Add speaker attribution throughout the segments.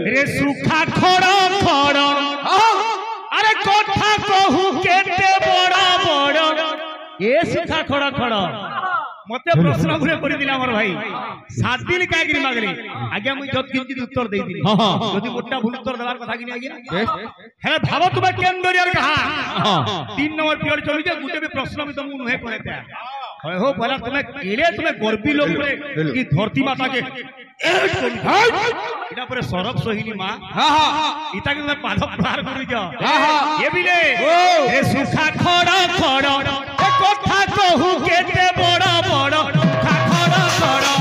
Speaker 1: रे सुखा खड़ खड़ अरे कथा कहू केते बड़ा बड़ा ए सुखा खड़ खड़ मते प्रश्न गुरे करि दिला हमर भाई 7 दिन काहे गिरी मागले आज्ञा मुई जत किंचित उत्तर देई दिली जदि मोटा भूल उत्तर देबार कथा कि आज्ञा हे भाव तुम केंद्रियर कहा 3 नंबर पीरियड चली जे गुटे भी प्रश्न भी तुमको नुहे कहते हो बोला तुम्हें केले तुम्हें गर्वी लोग रे कि धरती माता के इटा पर सरब सोहिनी मां इता के पाद पार करि जा ये भी ले ए सुखा खड़ा खड़ा ए कथा कहू केते बड़ा बड़ा सुखा खड़ा खड़ा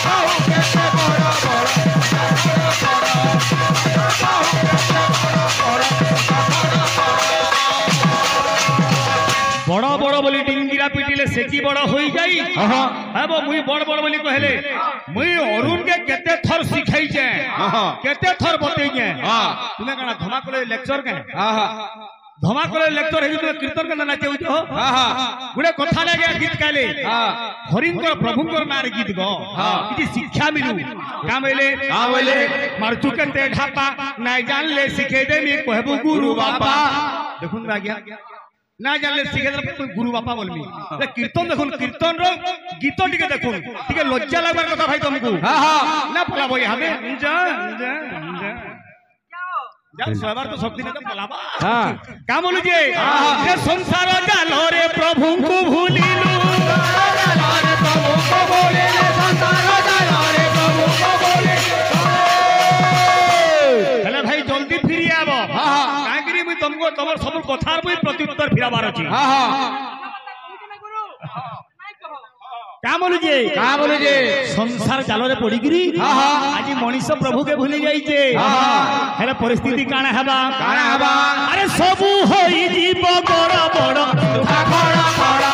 Speaker 1: कहू केते बड़ा बड़ा बड़ा बोली डिंगिरा पिटिले से की बड़ा होई जाई हां मुई बड़ बड़ बोली कहले मुई अरुण के केते थर सिखाई जे केते थर बतई जे तुमे कना धमाकले लेक्चर के धमाकले लेक्चर हे तुमे कीर्तन के नाचे हो गुडे कथा लागे गीत काले हरिंकर प्रभुंकर नार गीत गो किछि शिक्षा मिलु का बोले मारचू के ते ढापा नै जान ले सिखे दे मी कहबू गुरु बाबा देखुन आज्ञा ना जानले सिखे गुरु बापा बोलमी कीर्तन देखुन कीर्तन रो गीत टिके देखुन टिके लज्जा लागबार कथा भाई तुमको ना पला बोई हमें जा जा जा सवार तो शक्ति ने पलाबा का बोलु जे जे संसार जालो रे प्रभु को भूलिलु जालो रे प्रभु को भूलिले संसार जालो रे प्रभु को भूलिले हेले भाई जल्दी फिरि आबो कागिरी मुई तुमको तमर सब कथार मुई प्रत्युत्तर फिराबार अछि का बोलु जे संसार जालो रे पड़ी गिरी आज मनीष प्रभु के भूली जाई छे हेले परिस्थिति काना हेबा अरे सबु होई जीव बड़ बड़ सुखा खड़ा खड़ा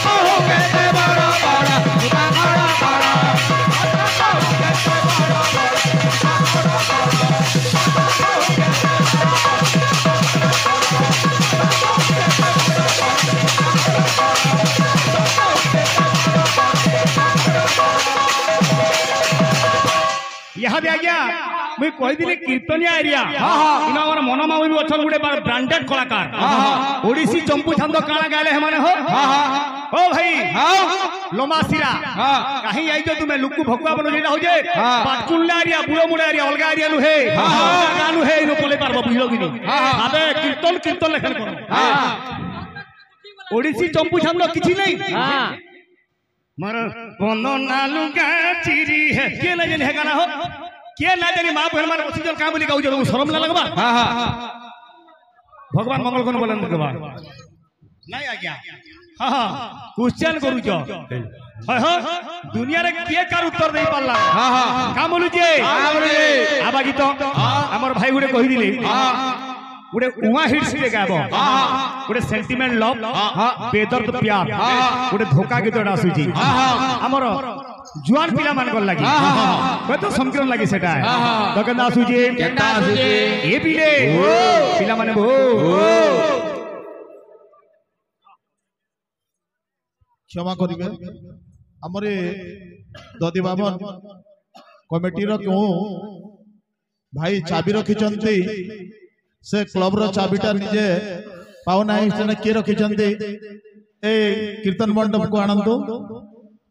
Speaker 1: हो केते बड़ बड़ सुखा खड़ा खड़ा हो केते बड़ बड़ यहाँ भी आ गया मैं कही दिले कीर्तनिया एरिया इन हमर मनमा भी अछन गुडे ब्रांडेड कलाकार ओडिसी चंपू छंद काना गाले हे माने हो ओ भाई लोमासिरा कहीं आई जो तुम्हें लुक्कू भकुआ बनो जेटा हो जे पाटकुल्ला एरिया बुड़ोमुड़ा एरिया अलगा एरिया नु हे गानु हे नो पले पारबो बुझलो कि नहीं आबे कीर्तन कीर्तन लेखन करो ओडिसी चंपू छंद किछि नहीं मर बनो नालू गाचिरी है के ना जाने है गाना हो के ना जाने मां बहन मारे बसिजन का बोली गाउ जो शरम ना लगबा भगवान मंगल कोन बोलन के बाद नहीं आ गया हां क्वेश्चन करू जो हां दुनिया रे के कार उत्तर दे पाला का बोलु जे आबा गीत हमर भाई गुडे कहि दिले गुडे उहा हिट्स के गाबो गुडे सेंटिमेंट लव बेदर्द प्यार गुडे धोखा गीत आसुची हमर जुआन पिला मान गल लागी कोइ तो संकीर्ण लागी सेटा तो केना आसुची ए पिले पिला माने भो
Speaker 2: क्षमा करिवे हमरे ददी बाबन कमिटी रो को भाई चाबी रखिचंती से क्लब रो चाबीटा निजे पावना है के रखिचंती ए कीर्तन मंडप को आनंदो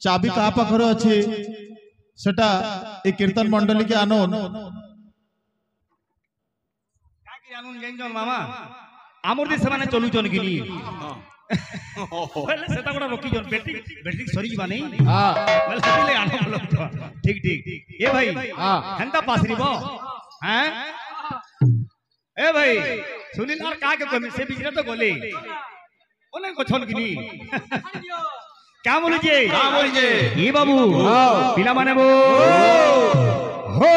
Speaker 2: चाबी का पाखर अच्छे सेटा ए कीर्तन मंडली के आनोन
Speaker 1: मामा आमर देश माने चलु जन गिनी पहले सेटा गोटा रखी जन बैटरी सरी जीवा नहीं हां सेले आनो ठीक ठीक ए भाई हंता पासरीबो हैं ए भाई सुनील और का के कमी से बिजरा तो गोले ओने को छन गिनी क्या बोलु जे ए बाबू पिला माने बो हो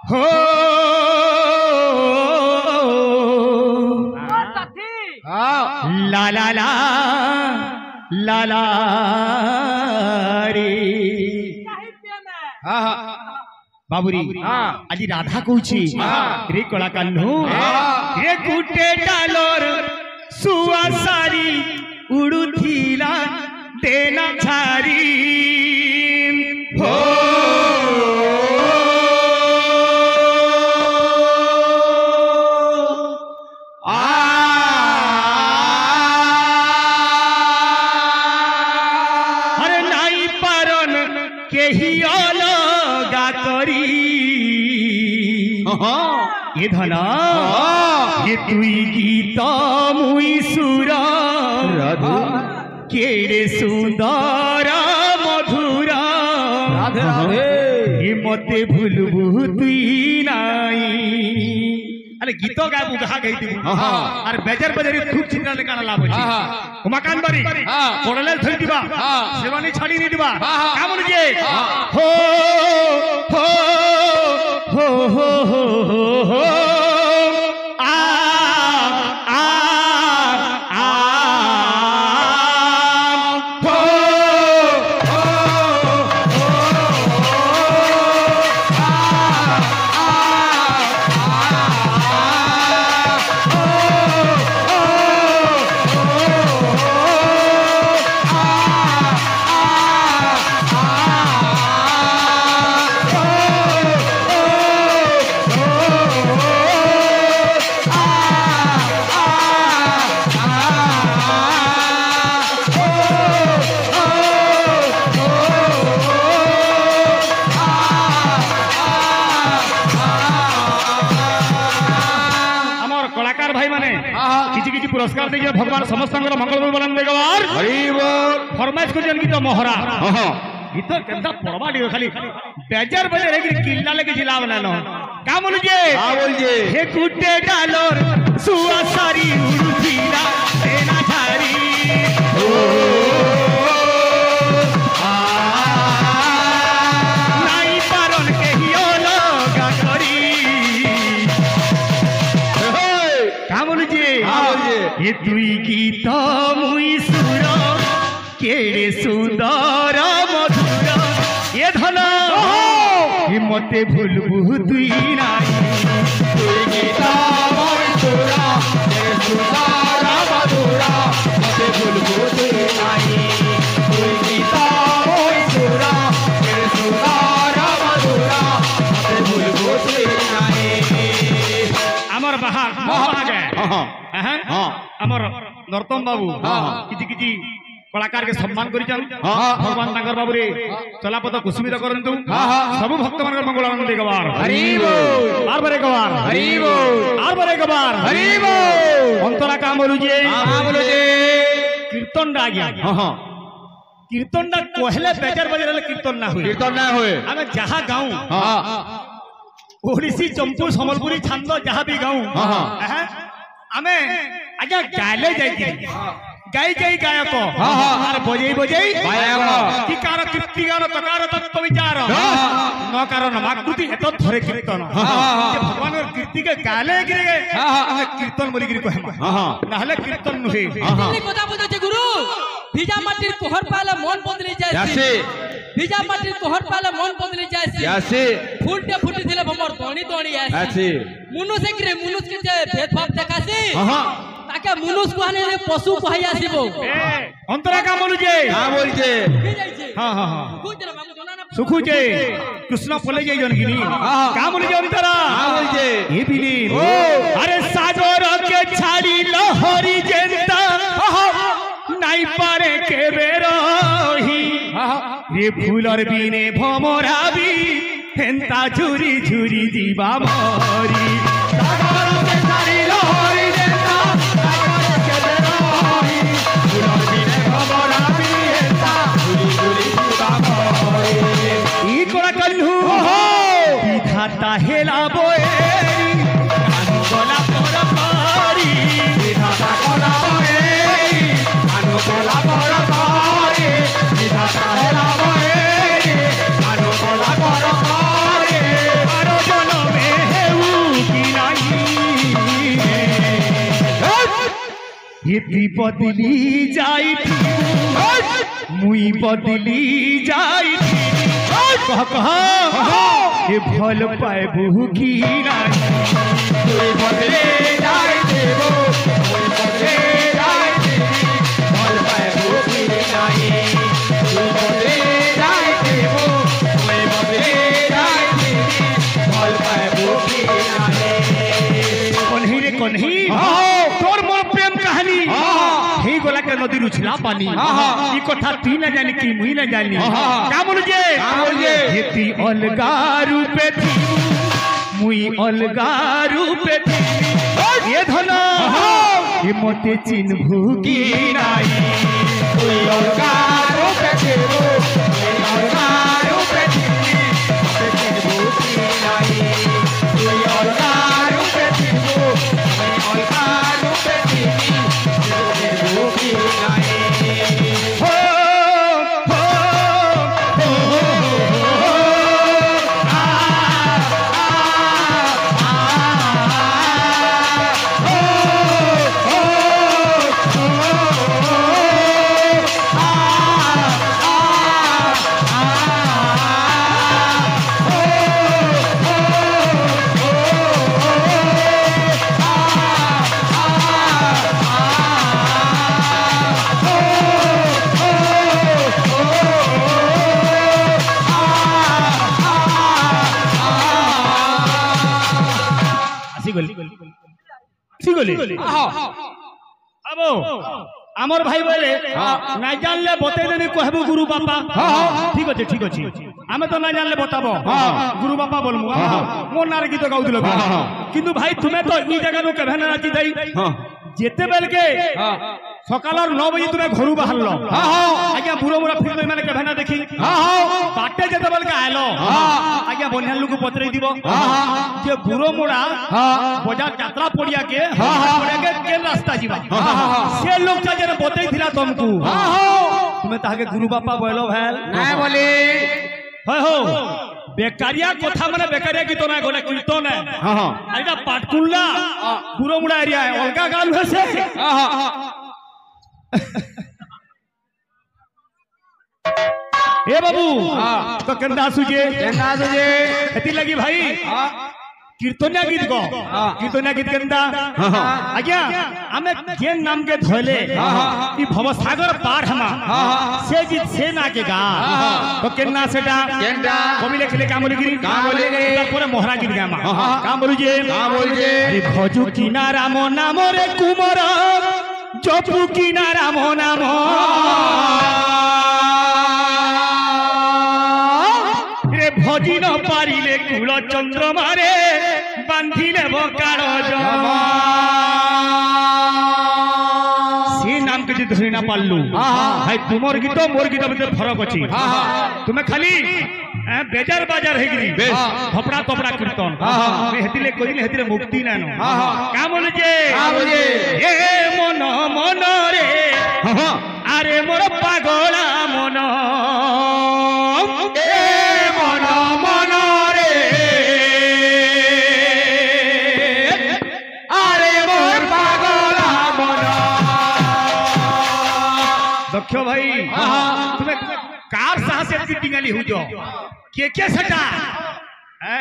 Speaker 1: हो ला ला ला ला ला रे बाबूरी आज राधा कहूची रे कलाकार रे कुटे डालर सुआ सारी उड़ुथिला देना छारी हो अरे नाई पारन केही अलगा करी ये धना ये तुई गीत मुई सुर केड़े सुंदर मधुर
Speaker 3: राधे राधे
Speaker 1: ये मते भूलबू तुई नाई अरे गीत गाबू कहा गई थी अरे बेजर बजरी खूब चिंता ले काना लाभ होची उमाकान बारी कोडले थई दिबा सेवानी छाड़ी नी दिबा का मन जे हो हो हो हो हो हो आ आ आ हो पुरस्कार देखिए भगवान समस्त मंगल बलन देगवार फरमाइश को जन गीत मोहरा गीत केंदा पड़वा लियो खाली बेजर बजे रे किल्ला लेके जिला बनालो का बोल जे हे कुटे डालोर सुआ सारी उड़ुथिला देना झारी नाई पारन के हियो लगा करी का बोल जे ये तुई गीत मुई सुर केड़े सुंदर मधुर ये धन ये मते भूलबू तुई नाई तुई गीत मुई सुर केड़े सुंदर मधुर मते भूलबू तुई नाई तुई गीत मुई सुर केड़े सुंदर मधुर मते भूलबू तुई नाई हमर बाहर आमर नर्तन बाबू किछि किछि कलाकार के सम्मान करिछन भगवान तांगर बाबू रे चलापथ कुसुमित करंतु सब भक्त मन मंगल आनंद गवार हरि बोल आर बरे गवार हरि बोल आर बरे गवार हरि बोल अंतरा का बोलु जे कीर्तन डा गया कीर्तन डा कहले बेजर बजर कीर्तन ना होए आमे जहा गाऊ ओडिसी चंपू संबलपुरी छंद जहा भी गाऊ आमे आजा गाले जाई गाई गाई गायक आर बजई बजई गायक की कार कीर्ति गान तकार तत्व विचार न कारण माकृति एत थरे कीर्तन जे भगवान कीर्ति के गाले गिरे कीर्तन बोली गिरी कहमा नाहले कीर्तन नुहे
Speaker 3: इतनी কথা বলতে গুরু ভিজা মাটির কোহর পালে মন বদলে যায়ছে ভিজা মাটির কোহর পালে মন বদলে যায়ছে ফুলটে ফুটি দিলে ভমর দনি দনি আছে মনুষ্য কি মনুষ্য কে भेदभाव দেখাছি তাকে মনুষ্য কোহানে পশু কহাই আসিব
Speaker 1: অন্তরা কা বলুছে हां हां हां सुखु जे कृष्ण पले जाई जन गिनी का बोलजे अंतरा का बोलजे ए बिली अरे सागर के छाड़ी लहरी जेंता नाई पारे के बेरही रे फूलर बिने भमराबी हेंता झुरी झुरी जीवा मरी सागर के छाड़ी लहरी जेंता सागर के बेरही फूलर बिने भमराबी हेंता झुरी झुरी जीवा मरी ई कोरा कन्हू विधाता हेला बोएरी कानु गोला पर पारी विधाता कोला बोएरी कानु गोला पर पारी विधाता हेला बोएरी कानु गोला पर पारी आरो जनमे हेउ की नाही ये बदली जाई मुई बदली जाई कह कह ये भल पाए बहु की बदले जाए देवो बदले जाए भल नदी रुछला पानी ई कथा ती न जानी की मुई न जानी का बोल जे हेती अलगा रूपे थी मुई अलगा रूपे थी ये धन ये मते चिन्हू की नाई तुई अलगा रूपे थी अलगा रूपे थी चिन्हू की नाई तुई अलगा रूपे थी अलगा रूपे थी चिन्हू की नाई আবো আমার ভাই বলে না জানলে বতাই দেবি কহবু গুরু বাপা ঠিক আছে আমি তো না জানলে বতাবো গুরু বাপা বলবো মোর নারে গীত গাউছিল কিন্তু ভাই তুমি তো এই জায়গার কেভে না রাখি যাই যেতে বেলকে সকালের 9 বজে তুমি ঘরু বাহারল আজ্ঞা বুড়ো বুড়া ফিল্ম মানে কেভে না দেখি বাটে যেতে বেলকে আইলো আজ্ঞা বন্যার লোক পচরাই দিব যে বুড়ো মোড়া বজার যাত্রা পড়িয়াকে কেন রাস্তা যাবা সে লোকটা যেন বতাই দিলা তমকু তুমি তাহাকে গুরু বাপা বলো ভাই না বলি হয় হো বেকারিয়া কথা মানে বেকারিয়া গীত না গোটা কীর্তন আর এটা পাটকুল্লা বুড়ো মুড়া এরিয়া অলগা গান হয়েছে এ বাবু তো কেন্দা আসুছে এতি লাগি ভাই কীর্তনিয়া গীত গো কীর্তনিয়া গীত কেন্দা আজ্ঞা আমি যে নাম কে ধইলে ই ভবসাগর পার হমা সে গীত সে না কে গা তো কেন্না সেটা কবি লেখলে কাম বলি তারপরে মহারাজ গীত গামা কাম বলি যে আরে ভজু কিনা রাম নাম রে কুমার জপু কিনা রাম নাম রে ভজি ন পারিলে কুল চন্দ্রমারে বান্ধিলে বকার জমা সে নামকে যদি ধরে না পারলু ভাই তোমার গীত মোর গীত ভিতরে ফরক আছে তুমি খালি বেজার বাজার হয়ে গেলি ধপড়া তপড়া কীর্তন হেতিলে কইলে হেতিলে মুক্তি না কা বলে যে এ মন মন রে আরে মোর পাগলা মন এ মন মন রে আরে মোর পাগলা মন দক্ষ ভাই তুমি কার সাহসে টিঙ্গালি হুজ কে সেটা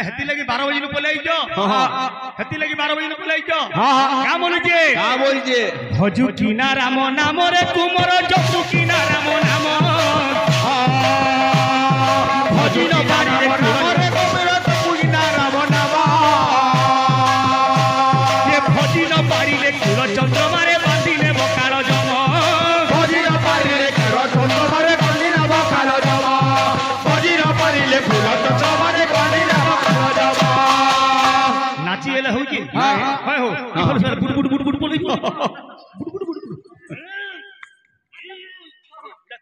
Speaker 1: হেতি লাগি 12 বজে পলাই যো হেতি লাগি 12 বজে পলাই যো কা বলছে ভজু কিনা রাম নাম রে কুমর জপু কিনা রাম নাম ভজু ন পারি রে কুমর কুমর জপু কিনা রাম নাম এ ভজু ন পারি রে কুল চন্দ্রমারে বাঁধিলে বকাল জম ভজু ন পারি রে কুল চন্দ্রমারে বাঁধিলে বকাল জম ভজু ন পারি রে কুল চন্দ্রমারে নাচি এলে হউকি হয় হো বুড় বুড় বুড় বুড় বলি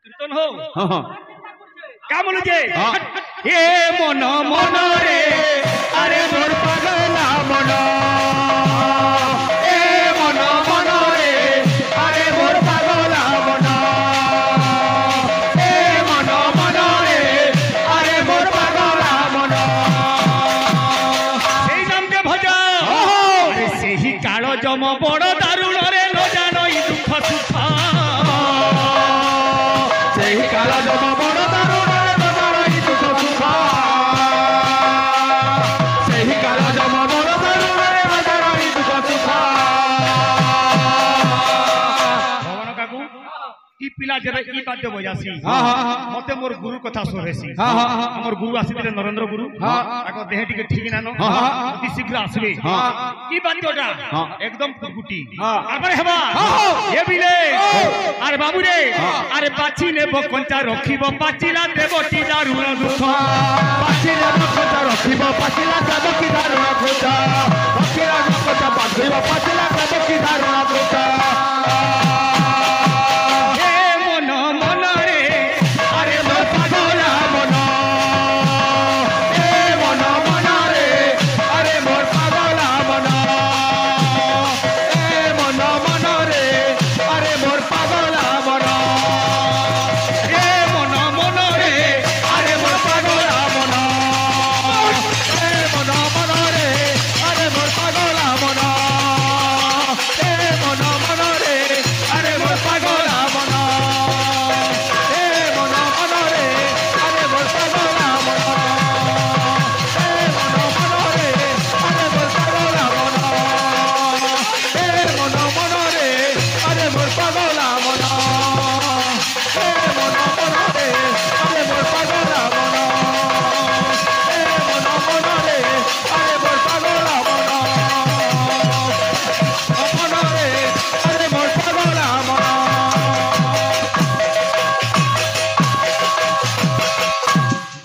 Speaker 1: কীর্তন হো কা বলে যে এ মন মন রে আরে মোর পাগলা মন এ মন মন রে আরে মোর পাগলা মন এ মন মন রে আরে মোর পাগলা মন সেই নামকে ভজা সেই কাল জম বড় দারুণ রে ন জানই দুঃখ সুখ সেই কাল জম বড় দারুণ রে ন জানই দুঃখ সুখ সেই কাল জম বড় দারুণ রে ন জানই দুঃখ সুখ ভগবান কাকু पिला जब ई बाद्य बजासी मते मोर गुरु कथा सोहेसी हमर गुरु आसीले नरेंद्र गुरु ताको देह टिके ठीक ना नो अति शीघ्र आसबे ई बाद्यटा एकदम गुटी अरे हेबा ए बिले अरे बाबू रे अरे पाची नेबो कंचा रखिबो पाचिला देबो टी दारुण दुख
Speaker 4: पाचिला कंचा रखिबो पाचिला देबो की दारुण दुख पाचिला कंचा बांधिबो पाचिला देबो की दारुण दुख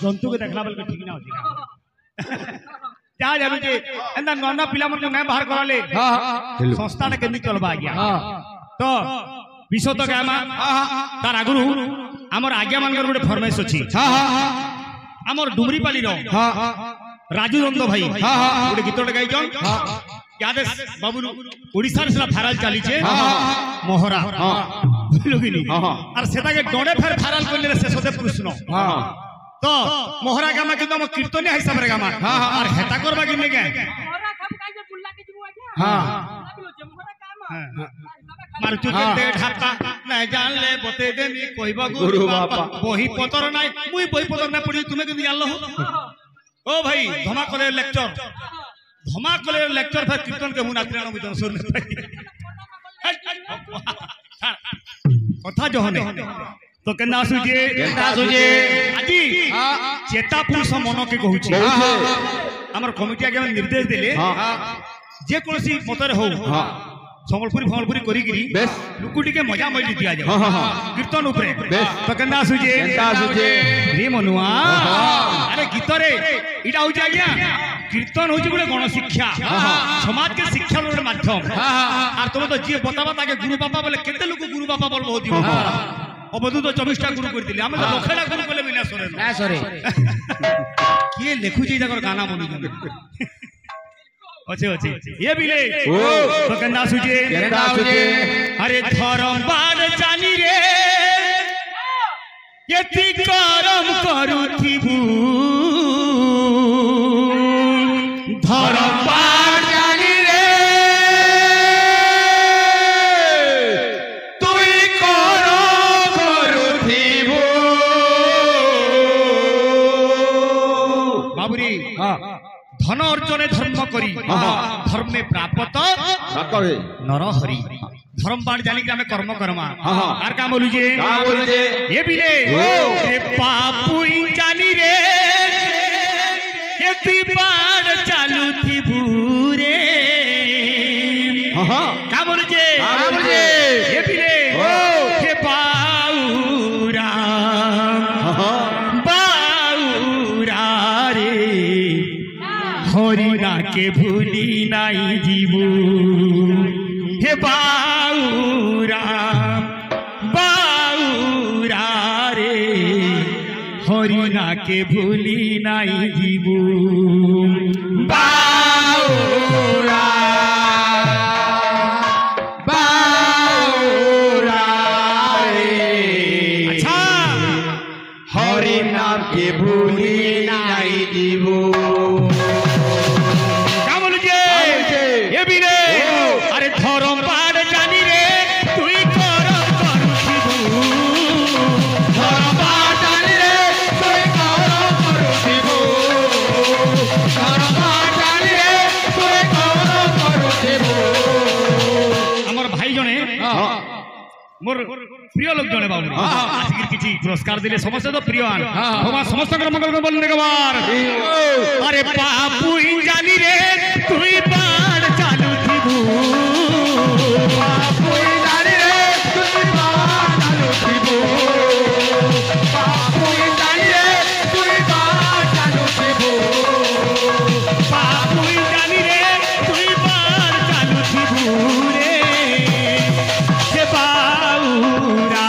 Speaker 1: जंतु के देखला बेल ठीक ना होती क्या जानू जे एंदा नन्ना पिला मन को नै बाहर कराले संस्था ने केनी चलबा गया तो विश्व तो गामा तार आगुरु हमर आज्ञा मानकर गोटे फरमाइश अछि हमर डुमरी पाली रो राजू नंद भाई गोटे गीतटे गाइजन याद बाबू ओडिसा रे फाइनल चली छे मोहरा बुझलुगिनी और सेटा के डोडे फेर फाइनल करले से सते प्रश्न तो मोहरा गामा के हम कीर्तनिया हिसाब रे गामा और हेता करबा कि ने के
Speaker 3: मोहरा खप काई जे बुल्ला के जुआ गया
Speaker 1: हां
Speaker 3: मोहरा काम
Speaker 1: मारचू के ढाता न जान ले बते देनी कहबा गुरु बापा बही पतर नाही मुई बही पतर ना पड़ी तुमे के जानलो हो ओ भाई धमा करे लेक्चर फिर कीर्तन के मुना त्रण में सुन कथा जो हने तो केना सुजे आजी चेता पुरुष मन के कहू छी हमर कमिटी के निर्देश देले जे कोनसी मतरे हो संबलपुरी करी लुकुटी के मजा मजी दिया जाए कीर्तन उपरे तो केना सुजे रे मनुआ अरे गीत रे इटा हो जाय कीर्तन हो गोटे गण शिक्षा समाज के शिक्षा गोटे माध्यम और तुम तो जी बतावा ताके गुरु बापा बोले केते लोग गुरु बापा बोल बहुत अबधू तो 24टा गुरु कर दिले हम तो लखेड़ा गुरु बोले बिना सरे किए लेखु जी जगर गाना बनु अच्छे ये बिले तो कंदा सुजे अरे धर्म बाड़ जानी रे यति करम करूथिबू धर्म बाड़ जानी रे तुई करम करूथिबू बाबूरी धन अर्जने धर्म करी धर्म में प्राप्त नर हरि धर्म बाण जानी कि हमें कर्म करमा आर का बोलू जे ये भी रे पापू जानी रे ये बाण चालू थी भूरे का बोलू जे ये भी रे हे बाऊरा रे हरिना के भूली नाई जीवू हे बाऊरा रे हरिना के भूली नाई जीवू बाऊरा रे अच्छा हरिना के भूली नाई जीवू अरे धर्म बाड़ जानी रे तुई करम करूथिबू धर्म बाड़ जानी रे तुई करम करूथिबू धर्म बाड़ जानी रे तुई करम करूथिबू हमर भाई जने मोर প্রিয় লোক জনে বাবু আজকে কিছু পুরস্কার দিলে সমস্ত তো প্রিয় আন ভগবান সমস্ত মঙ্গল করে বললেন একবার আরে বাপু জানি রে তুই বাড় চালু থিবু
Speaker 4: বাপু জানি রে তুই বাড় চালু থিবু বাপু জানি রে তুই বাড় চালু থিবু
Speaker 1: বাপু জানি রে তুই বাড় চালু থিবু রে হে বাউরা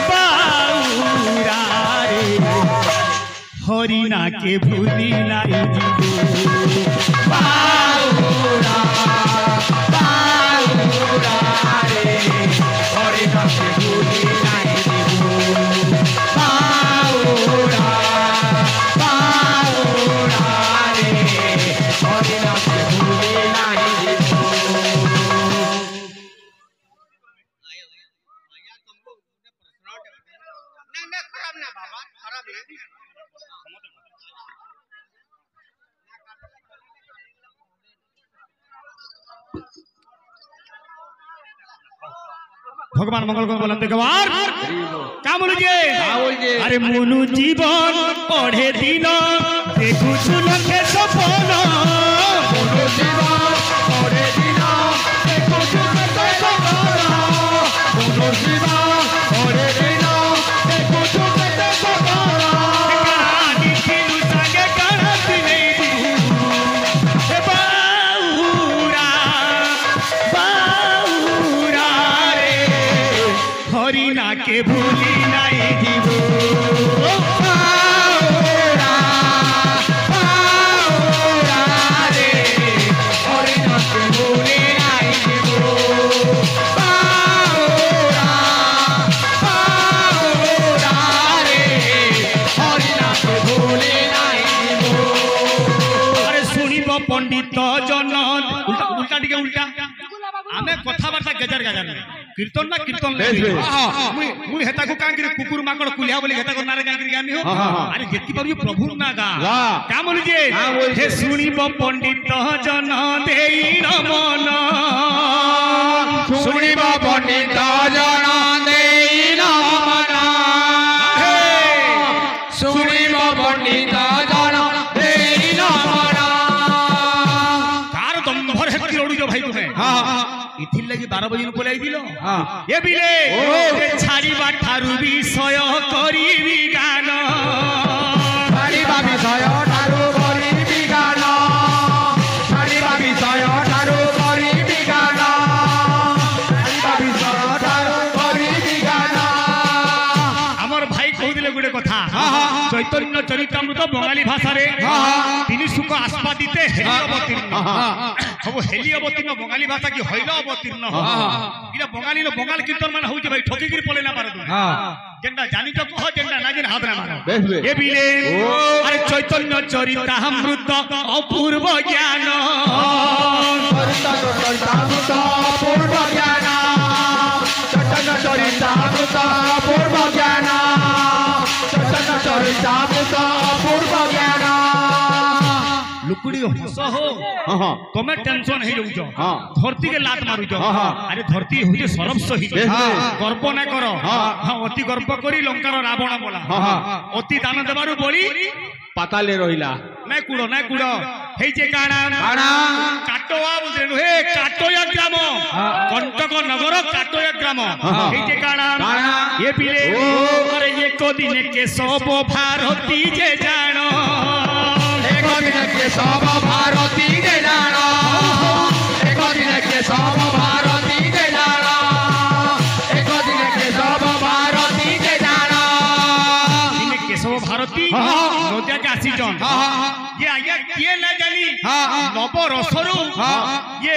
Speaker 1: বাউরা রে হরিনাকে ভুলি নাই জীবু
Speaker 4: বাউরা বাউরা রে হরিনাকে ভুলি নাই দিব বাউরা বাউরা রে হরিনাকে ভুলি নাই দিব
Speaker 1: ভগবান মঙ্গল করে বলেন দেখবার কা বলছে আরে মনু জীবন পড়ে দিন দেখুছু লক্ষে সপন
Speaker 4: মনু জীবন পড়ে দিন দেখুছু লক্ষে সপন মনু জীবন পড়ে দিন দেখুছু লক্ষে সপন
Speaker 1: কানি ছিলু সাগে কাড়াতি নেই হে বাউরা বাউরা রে হরিনাকে ভুলি নাই দিব
Speaker 4: বাউরা বাউরা রে হরিনাকে ভুলি নাই দিব বাউরা বাউরা রে হরিনাকে ভুলি নাই দিব
Speaker 1: আরে শুনিব পণ্ডিত জন উল্টা উল্টা দিকে উল্টা আমি কথাবার্তা গেজার গেজার কীর্তন না কীর্তন মুই হেতাকু কাঙ্কিরি কুকুর মাকড় কুলিয়া বলি হেতাকু নারে কাঙ্কিরি গামি হো আরে যেতি পারি প্রভু না গা কা বলি যে হে শুনিব পণ্ডিত জন দেই রমন
Speaker 4: শুনিব পণ্ডিত জন দেই নমন শুনিব পণ্ডিত জন দেই নমন
Speaker 1: কার দম্ভর হেতি লড়ুছ ভাই তুমি ইথির লাগি 12 বজে পলাই দিল এ বিলে যে ছাড়িবা ঠারু বিষয় করিবি গান
Speaker 4: ছাড়িবা বিষয় ঠারু করিবি গান ছাড়িবা বিষয় ঠারু করিবি গান ছাড়িবা বিষয় ঠারু করিবি গান
Speaker 1: আমার ভাই কহুদিলে গুড়ে কথা চৈতন্য চরিতামৃত বঙ্গালী ভাষারে তিনি সুখ আস্পাদিতে হেলি অবতীর্ণ হব হেলি অবতীর্ণ বঙ্গালী ভাষা কি হইল অবতীর্ণ এটা বঙ্গালী বঙ্গাল কীর্তন মানে হচ্ছে ভাই ঠকিকির পলে না পারে তুমি যেটা জানিছ কহ যেটা না জানি হাত না মারো এ বিলে আরে চৈতন্য চরিতামৃত অপূর্ব জ্ঞান
Speaker 4: চরিতামৃত পূর্ব জ্ঞান চৈতন্য চরিতামৃত পূর্ব জ্ঞান চৈতন্য চরিতামৃত পূর্ব জ্ঞান
Speaker 1: লুকুড়ি হস হো তুমি টেনশন হয়ে যাউছ ধরती के लात मारुছ আরে ধরती হইছে সরবসহি গর্ব না কর অতি গর্ব করি লঙ্কার রাবণ বলা অতি দান দেবারু বলি
Speaker 4: পাতালে রহিলা
Speaker 1: নাই কুড় হেই যে কানা কাটোয়া বুঝলে হে কাটোয়া গ্রাম কণ্টক নগর কাটোয়া গ্রাম হেই যে কানা এ পিলে আরে এক দিনে কেশব ভারতী যে জান
Speaker 4: এক দিনে কেশব ভারতী যে জান এক দিনে কেশব ভারতী যে জান এক দিনে কেশব ভারতী যে জান
Speaker 1: দিনে কেশব ভারতী নদিয়াকে আসিছন ये आज्ञा किए ना जानी नव रसरु ये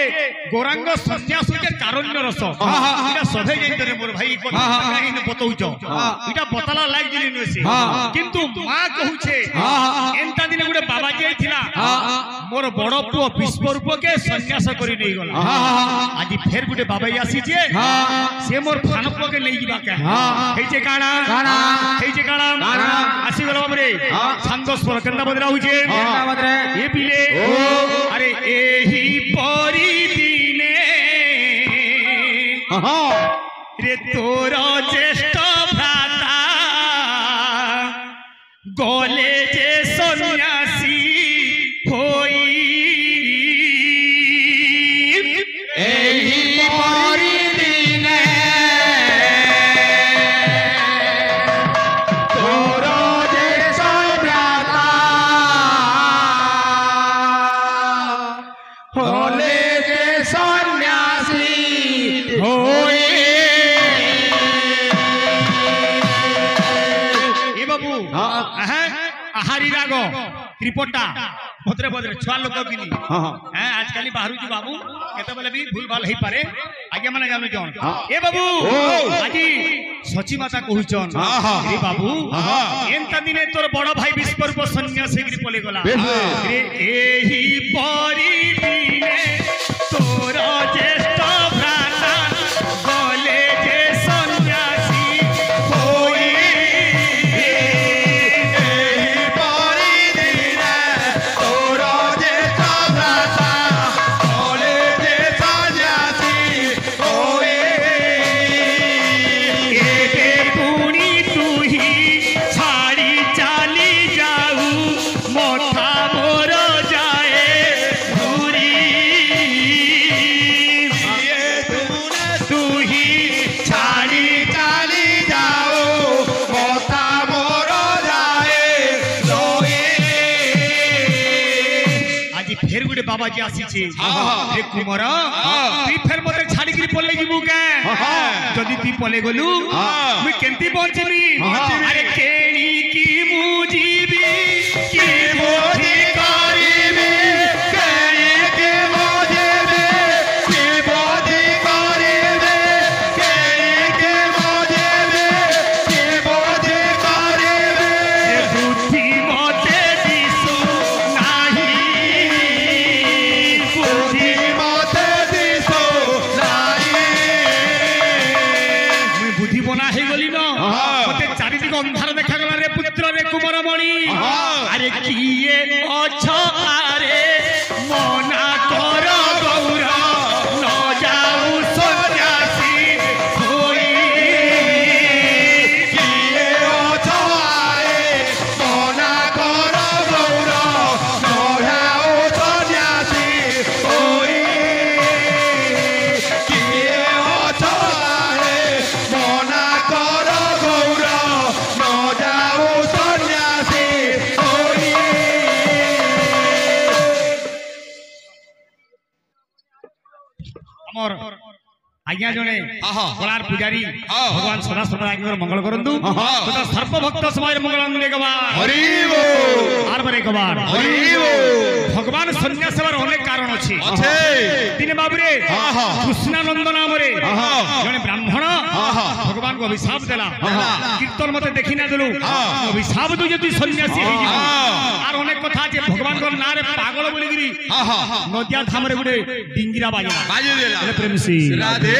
Speaker 1: गौरांग सन्यास के कारुण्य रस इटा सभे जैतरे मोर भाई কথা কাহিনী বতৌছ ইটা বতলা লাগ দিলি নছি কিন্তু মা কহুছে এন্তা দিনে গুড়ে বাবা যাইছিলা মোর বড় পুଅ বিশ্বরূপকে সন্ন্যাস করি নেই গলা আজি ফের গুড়ে বাবাই আসিছে সে মোর ফানপকে নেই ଯିବା কে হেইছে কানা হেইছে কানা আসি গলা বাবরে ছান্দস পর কেন্দা বদরা হইছে ये पिले अरे एही परी दिने रे যে তোর জ্যেষ্ঠ ভ্রাতা গলে যে সন্ন্যাসী হই
Speaker 4: এই পরিদিনে তোর যে সভ্রাতা হলে যে সন্ন্যাসী হই
Speaker 1: এ বাবু হ্যাঁ আহারি রাগ ত্রিপটা ভদ্রে ভদ্রে ছুয়া লোক কিনি হ্যাঁ আজকালি বাহারুছি বাবু কেতবেলে বি ভুল ভাল হই পারে আগে মানে জানু জন এ বাবু আজি সচি মাতা কহুচন এ বাবু এন্তা দিনে তোর বড় ভাই বিশ্বরূপ সন্ন্যাসী গিরি পলে গলা রে এহি পরি দিনে তোর জ্যেষ্ঠ ভ্রাতা গলে যে সন্ন্যাসী হই बाबाजी आसीछे रे कुमार तू फेर मते छाड़ी के पले जीवु के जदी तू पले गलु मु केंती बंचबी अरे केणी की मु जीवी की मोदी करिबे केणी के मु जीवी की मोदी करिबे केणी के मु जीवी की मोदी करिबे बुद्धि मते दिसु नाही बना है गली न मते चारिदिक अंधार देखा गला रे पुत्र रे कुमार मणि अरे किए अछ आरे मना कर गौर न जाऊ सन्यासी होई किए अछ आरे मना कर गौर न जाऊ सन्यासी होई किए अछ आरे मना कर गौर न जाऊ सन्यासी होई अमर आज्ञा जने कलार पुजारी भगवान सदा सदा आज्ञा मंगल करंतु तथा सर्प भक्त समय मंगल ने गवार हरि बोल आर बरे गवार हरि बोल भगवान सन्यास बर अनेक कारण अछि दिने बाबरे कृष्णानंद नाम रे जने ब्राह्मण भगवान को अभिशाप देला कीर्तन मते देखि ना देलु अभिशाप दु जे तू सन्यासी हे जी आर अनेक कथा जे भगवान को नारे पागल बोली गिरी नदिया धाम रे गुडे डिंगिरा बाजा
Speaker 4: बाजे देला
Speaker 1: प्रेम सी
Speaker 4: राधे